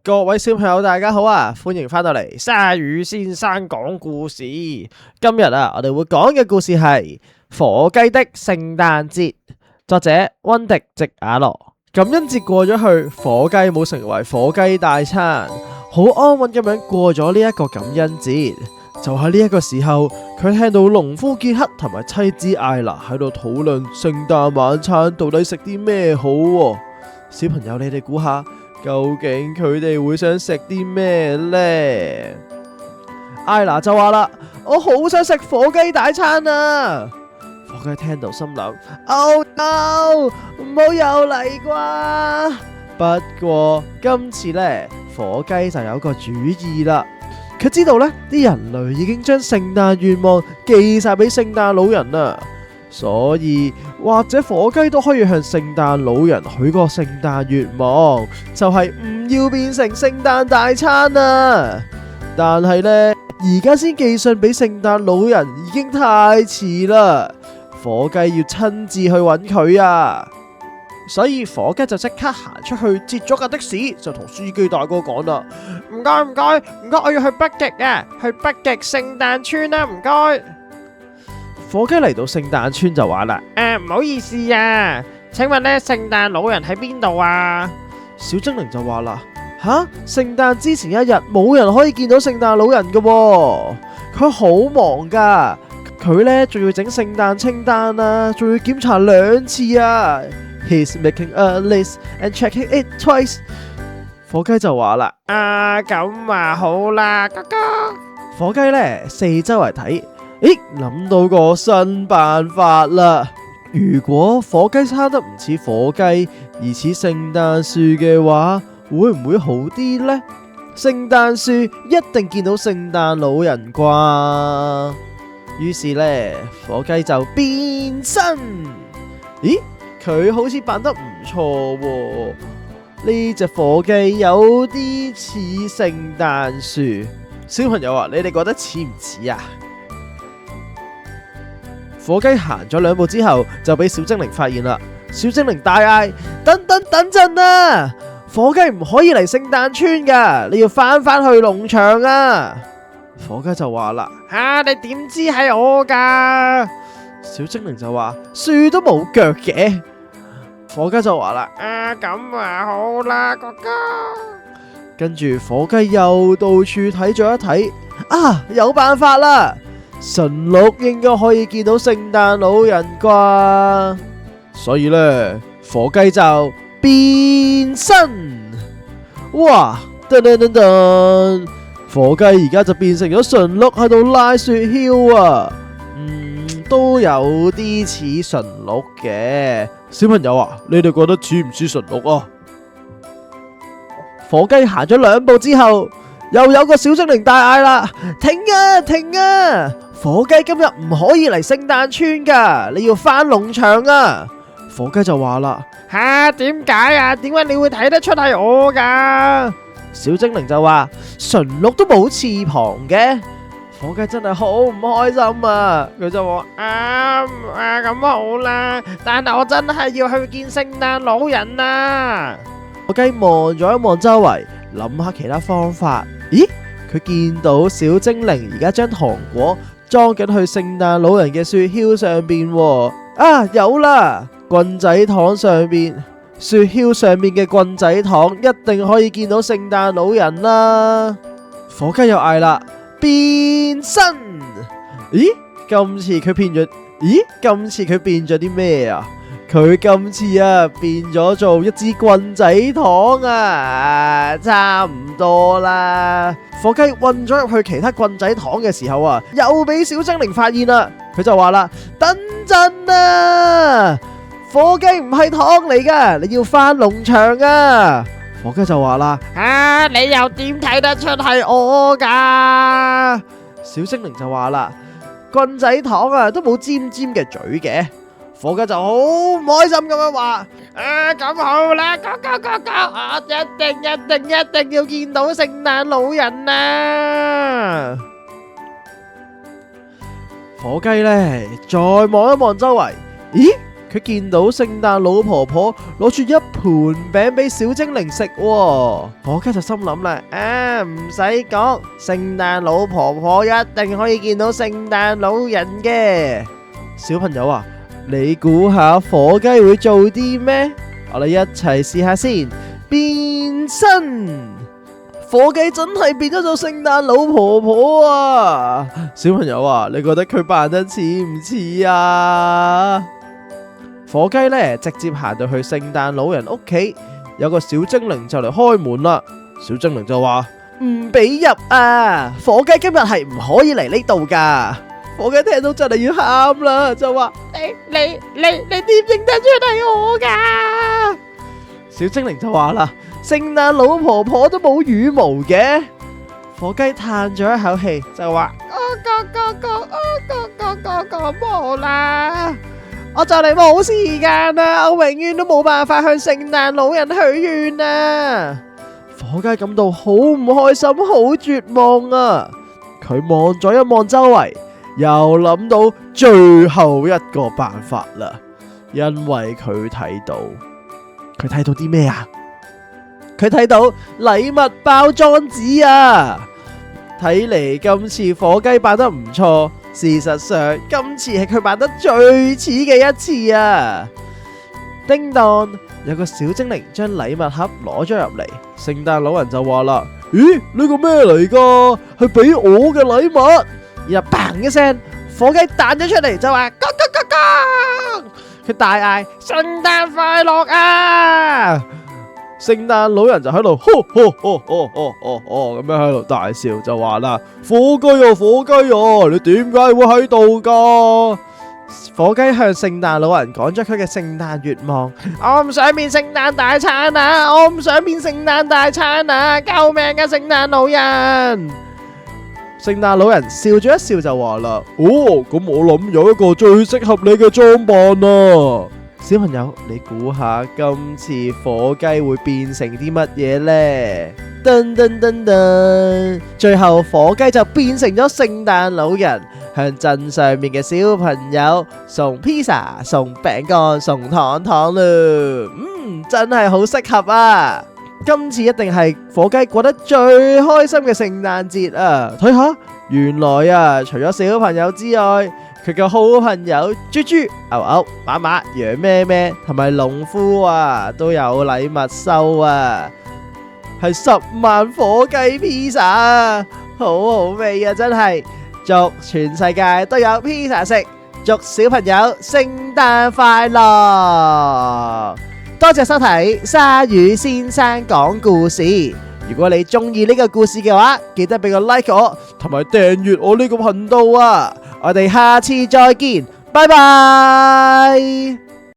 各位小朋友大家好啊，歡迎翻到嚟鯊魚先生講故事。今日啊，我哋會講嘅故事係火雞的聖誕節，作者溫迪席亞羅。感恩節過咗去，火雞冇成為火雞大餐，好安穩咁樣過咗呢一個感恩節。就喺呢一個時候，佢聽到農夫傑克同埋妻子艾娜喺度討論聖誕晚餐到底食啲咩好喎。小朋友，你哋估下，究竟佢哋會想食啲咩呢？艾娜就話啦：我好想食火雞大餐啊！火雞聽到心諗：Oh no，唔好又嚟啩！不過今次呢，火雞就有個主意啦。佢知道呢啲人類已經將聖誕願望寄晒俾聖誕老人啦，所以或者火雞都可以向聖誕老人許個聖誕願望，就係唔要變成聖誕大餐啊！但係呢，而家先寄信俾聖誕老人已經太遲啦，火雞要親自去揾佢啊！所以火雞就即刻行出去截咗架的士，就同司機大哥講啦：唔該，我要去北極啊，去北極聖誕村啊，唔該。火雞嚟到聖誕村就話啦：唔好意思啊，請問呢聖誕老人喺邊度啊？小精靈就話啦：吓，聖誕之前一日冇人可以見到聖誕老人噶喎，佢好忙噶，佢呢仲要整聖誕清單啊，仲要檢查2次啊。He's making a list and checking it twice。火雞就話啦：咁話好啦，哥哥。火雞呢四周圍睇，咦，諗到個新辦法啦！如果火雞生得唔似火雞，而似聖誕樹嘅話，會唔會好啲呢？聖誕樹一定見到聖誕老人啩。於是呢，火雞就變身。咦？佢好似扮得唔錯喎，呢隻火雞有啲似聖誕樹。小朋友啊，你哋覺得似唔似啊？火雞行咗2步之後，就俾小精靈發現啦。小精靈大嗌：等陣啊！火雞唔可以嚟聖誕村噶，你要翻去農場啊！火雞就話啦：你點知係我噶？小精靈就話：樹都冇腳嘅。火雞就話啦：咁話好啦，哥哥。跟住火雞又到處睇咗一睇，有辦法啦！馴鹿應該可以見到聖誕老人啩，所以呢，火雞就變身。哇！噔！火雞而家就變成咗馴鹿喺度拉雪橇啊！都有啲似馴鹿嘅。小朋友啊，你哋覺得似唔似馴鹿啊？火雞行咗2步之後，又有個小精靈大嗌啦：停啊！火雞今日唔可以嚟聖誕村噶，你要返農場啊！火雞就話啦：點解啊？點解你會睇得出係我噶？小精靈就話：馴鹿都冇翅膀嘅。火雞真係好唔開心啊！佢就話：咁好啦，但係我真係要去見聖誕老人啊！火雞望咗一望周圍，諗下其他方法。咦？佢見到小精靈而家將糖果裝緊去聖誕老人嘅雪橇上邊喎。有啦！棍仔糖上邊，雪橇上面嘅棍仔糖一定可以見到聖誕老人啦！火雞又嗌啦：變身！今次佢變咗啲咩啊？佢今次變咗做一支棍仔糖啊！差唔多啦。火雞混咗入去其他棍仔糖嘅時候又俾小精靈發現啦。佢就話啦：等陣啊！火雞唔係糖嚟噶，你要返農場啊！火雞就話啦：你又點睇得出係我噶？小精靈就話啦：棍仔糖都冇尖尖嘅嘴嘅。火雞就好唔開心咁樣話：咁好啦，哥，我一定要見到聖誕老人啊！火雞呢，再望一望周圍，咦？佢見到聖誕老婆婆攞住一盤餅俾小精靈食，火雞就心諗啦，唔使講，聖誕老婆婆一定可以見到聖誕老人嘅。小朋友啊，你估下火雞會做啲咩？我哋一齊試下先，變身。火雞真係變咗做聖誕老婆婆啊！小朋友啊，你覺得佢扮得似唔似啊？火雞呢，直接行到去聖誕老人屋企，有個小精靈就嚟開門啦。小精靈就話唔俾入啊！火雞今日係唔可以嚟呢度噶。火雞聽到真係要喊啦，就話你點認得出係我噶？小精靈就話啦，聖誕老婆婆都冇羽毛嘅。火雞嘆咗一口氣就話我冇啦，我就嚟冇時間啦，我永遠都冇辦法向聖誕老人許願啊！火雞感到好唔開心，好絕望啊！佢望咗一望周圍，又諗到最後一個辦法啦，因為佢睇到啲咩啊？佢睇到禮物包裝紙啊！睇嚟今次火雞扮得唔錯，事實上今次係佢扮得最似嘅一次啊！叮當，有個小精靈將禮物盒攞咗入嚟，聖誕老人就話啦：咦，呢個咩嚟噶？係俾我嘅禮物。然後砰一聲，火雞彈咗出嚟就話：佢大嗌聖誕快樂啊！聖誕老人就喺度咁樣喺度大笑，就話啦：火雞啊，你點解會喺度噶？火雞向聖誕老人講咗佢嘅聖誕願望：我唔想變聖誕大餐啊！我唔想變聖誕大餐啊！救命啊，聖誕老人！聖誕老人笑咗一笑就話啦：咁我諗有一個最適合你嘅裝扮啊！小朋友，你估下今次火雞會變成啲乜嘢呢？噔噔噔噔，最後火雞就變成咗聖誕老人，向鎮上面嘅小朋友送披薩、送餅乾、送糖糖啦。真係好適合啊！今次一定係火雞過得最開心嘅聖誕節啊！睇下，原來啊，除咗小朋友之外，佢嘅好朋友豬豬、牛牛、馬馬、羊咩咩同埋農夫啊，都有禮物收啊！係10萬火雞披薩啊，好好味啊！真係，祝全世界都有披薩食，祝小朋友聖誕快樂！多謝收睇鯊魚先生講故事。如果你中意呢個故事嘅話，記得俾個 like 我，同埋訂閱我呢個頻道啊！我哋下次再見，拜拜。